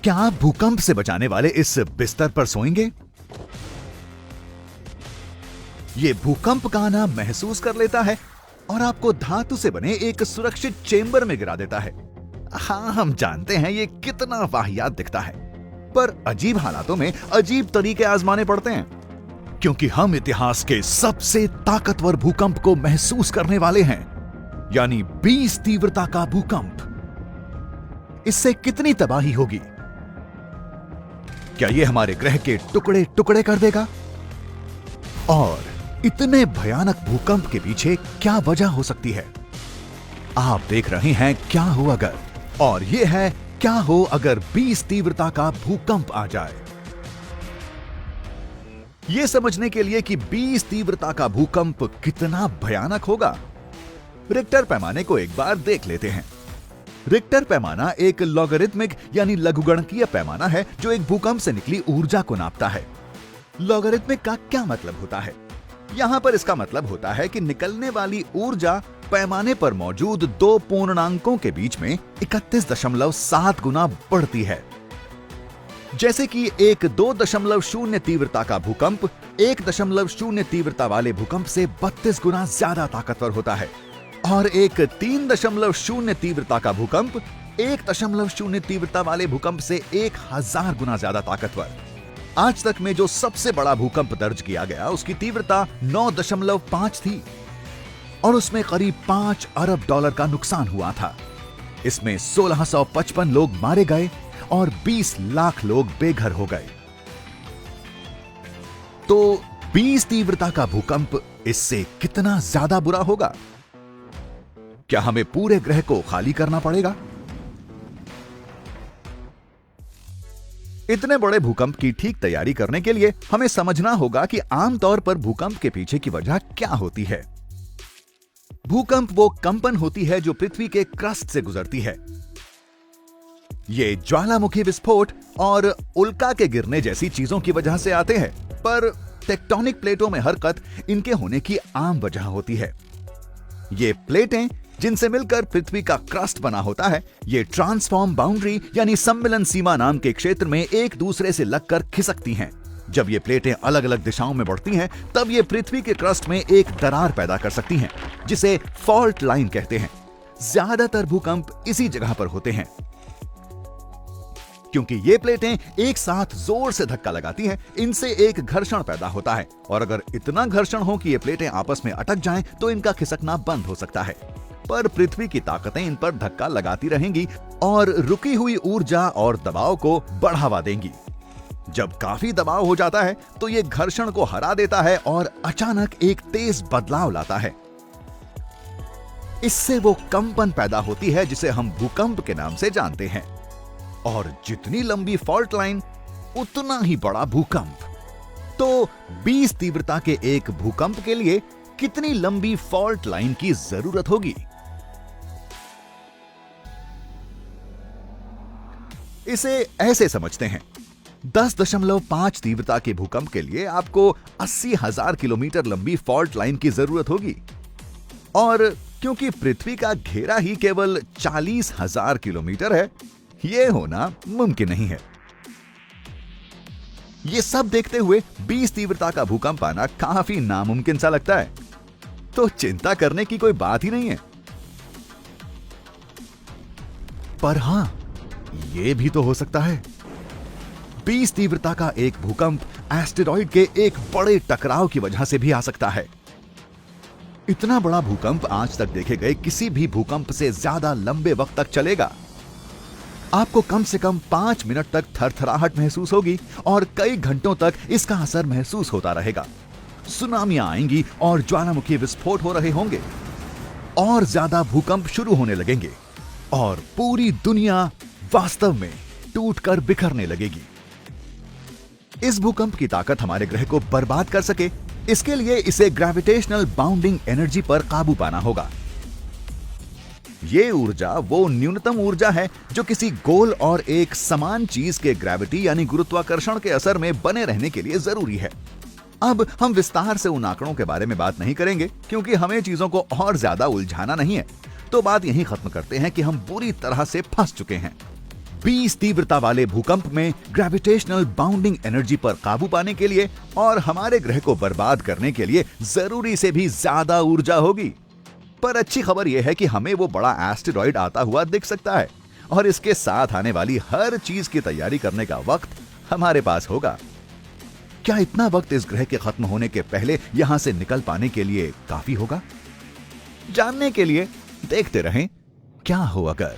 क्या आप भूकंप से बचाने वाले इस बिस्तर पर सोएंगे? ये भूकंप का आना महसूस कर लेता है और आपको धातु से बने एक सुरक्षित चेंबर में गिरा देता है। हाँ, हम जानते हैं ये कितना वाहियात दिखता है, पर अजीब हालातों में अजीब तरीके आजमाने पड़ते हैं, क्योंकि हम इतिहास के सबसे ताकतवर भूकंप को महसूस करने वाले हैं, यानी 20 तीव्रता का भूकंप। इससे कितनी तबाही होगी? क्या ये हमारे ग्रह के टुकड़े टुकड़े कर देगा? और इतने भयानक भूकंप के पीछे क्या वजह हो सकती है? आप देख रहे हैं क्या हो अगर, और ये है क्या हो अगर 20 तीव्रता का भूकंप आ जाए। यह समझने के लिए कि 20 तीव्रता का भूकंप कितना भयानक होगा, रिक्टर पैमाने को एक बार देख लेते हैं। रिक्टर पैमाना एक लॉगरिथमिक यानी लघुगणकीय पैमाना है जो एक भूकंप से निकली ऊर्जा को नापता है। लॉगरिथमिक का क्या मतलब होता है? यहां पर इसका मतलब होता है कि निकलने वाली ऊर्जा पैमाने पर मौजूद दो पूर्णांकों के बीच में 31.7 गुना बढ़ती है। जैसे कि एक 2.0 तीव्रता का भूकंप 1.0 तीव्रता वाले भूकंप से 32 गुना ज्यादा ताकतवर होता है, और एक 3.0 तीव्रता का भूकंप 1.0 तीव्रता वाले भूकंप से 1000 गुना ज्यादा ताकतवर। आज तक में जो सबसे बड़ा भूकंप दर्ज किया गया उसकी तीव्रता 9.5 थी और उसमें करीब $5 अरब का नुकसान हुआ था। इसमें 1655 लोग मारे गए और 20 लाख लोग बेघर हो गए। तो 20 तीव्रता का भूकंप इससे कितना ज्यादा बुरा होगा? क्या हमें पूरे ग्रह को खाली करना पड़ेगा? इतने बड़े भूकंप की ठीक तैयारी करने के लिए हमें समझना होगा कि आमतौर पर भूकंप के पीछे की वजह क्या होती है। भूकंप वो कंपन होती है जो पृथ्वी के क्रस्ट से गुजरती है। ये ज्वालामुखी विस्फोट और उल्का के गिरने जैसी चीजों की वजह से आते हैं, पर टेक्टोनिक प्लेटों में हरकत इनके होने की आम वजह होती है। ये प्लेटें जिनसे मिलकर पृथ्वी का क्रस्ट बना होता है, ये ट्रांसफॉर्म बाउंड्री यानी सम्मिलन सीमा नाम के क्षेत्र में एक दूसरे से लगकर खिसकती हैं। जब ये प्लेटें अलग अलग दिशाओं में बढ़ती हैं, तब ये पृथ्वी के क्रस्ट में एक दरार पैदा कर सकती हैं, जिसे फॉल्ट लाइन कहते हैं। ज्यादातर भूकंप इसी जगह पर होते हैं। क्योंकि ये प्लेटें एक साथ जोर से धक्का लगाती हैं, इनसे एक घर्षण पैदा होता है, और अगर इतना घर्षण हो कि ये प्लेटें आपस में अटक जाएं, तो इनका खिसकना बंद हो सकता है। पर पृथ्वी की ताकतें इन पर धक्का लगाती रहेंगी और रुकी हुई ऊर्जा और दबाव को बढ़ावा देंगी। जब काफी दबाव हो जाता है तो ये घर्षण को हरा देता है और अचानक एक तेज बदलाव लाता है। इससे वो कंपन पैदा होती है जिसे हम भूकंप के नाम से जानते हैं। और जितनी लंबी फॉल्ट लाइन उतना ही बड़ा भूकंप। तो 20 तीव्रता के एक भूकंप के लिए कितनी लंबी फॉल्ट लाइन की जरूरत होगी? इसे ऐसे समझते हैं, 10.5 तीव्रता के भूकंप के लिए आपको 80,000 किलोमीटर लंबी फॉल्ट लाइन की जरूरत होगी, और क्योंकि पृथ्वी का घेरा ही केवल 40,000 किलोमीटर है, यह होना मुमकिन नहीं है। यह सब देखते हुए 20 तीव्रता का भूकंप आना काफी नामुमकिन सा लगता है, तो चिंता करने की कोई बात ही नहीं है। पर हां, यह भी तो हो सकता है। 20 तीव्रता का एक भूकंप एस्टेरॉइड के एक बड़े टकराव की वजह से भी आ सकता है। इतना बड़ा भूकंप आज तक देखे गए किसी भी भूकंप से ज्यादा लंबे वक्त तक चलेगा। आपको कम से कम 5 मिनट तक थरथराहट महसूस होगी और कई घंटों तक इसका असर महसूस होता रहेगा। सुनामियां आएंगी और ज्वालामुखी विस्फोट हो रहे होंगे, और ज्यादा भूकंप शुरू होने लगेंगे और पूरी दुनिया वास्तव में टूटकर बिखरने लगेगी। इस भूकंप की ताकत हमारे ग्रह को बर्बाद कर सके, इसके लिए इसे ग्रेविटेशनल बाउंडिंग एनर्जी पर काबू पाना होगा। यह ऊर्जा वो न्यूनतम ऊर्जा है जो किसी गोल और एक समान चीज के ग्रेविटी यानी गुरुत्वाकर्षण के असर में बने रहने के लिए जरूरी है। अब हम विस्तार से उन आंकड़ों के बारे में बात नहीं करेंगे, क्योंकि हमें चीजों को और ज्यादा उलझाना नहीं है। तो बात यहीं खत्म करते हैं कि हम बुरी तरह से फंस चुके हैं। 20 तीव्रता वाले भूकंप में ग्रेविटेशनल बाउंडिंग एनर्जी पर काबू पाने के लिए और हमारे ग्रह को बर्बाद करने के लिए जरूरी से भी ज्यादा ऊर्जा होगी। पर अच्छी खबर यह है कि हमें वो बड़ा एस्टेरॉइड आता हुआ दिख सकता है और इसके साथ आने वाली हर चीज की तैयारी करने का वक्त हमारे पास होगा। क्या इतना वक्त इस ग्रह के खत्म होने के पहले यहां से निकल पाने के लिए काफी होगा? जानने के लिए देखते रहें क्या हो अगर।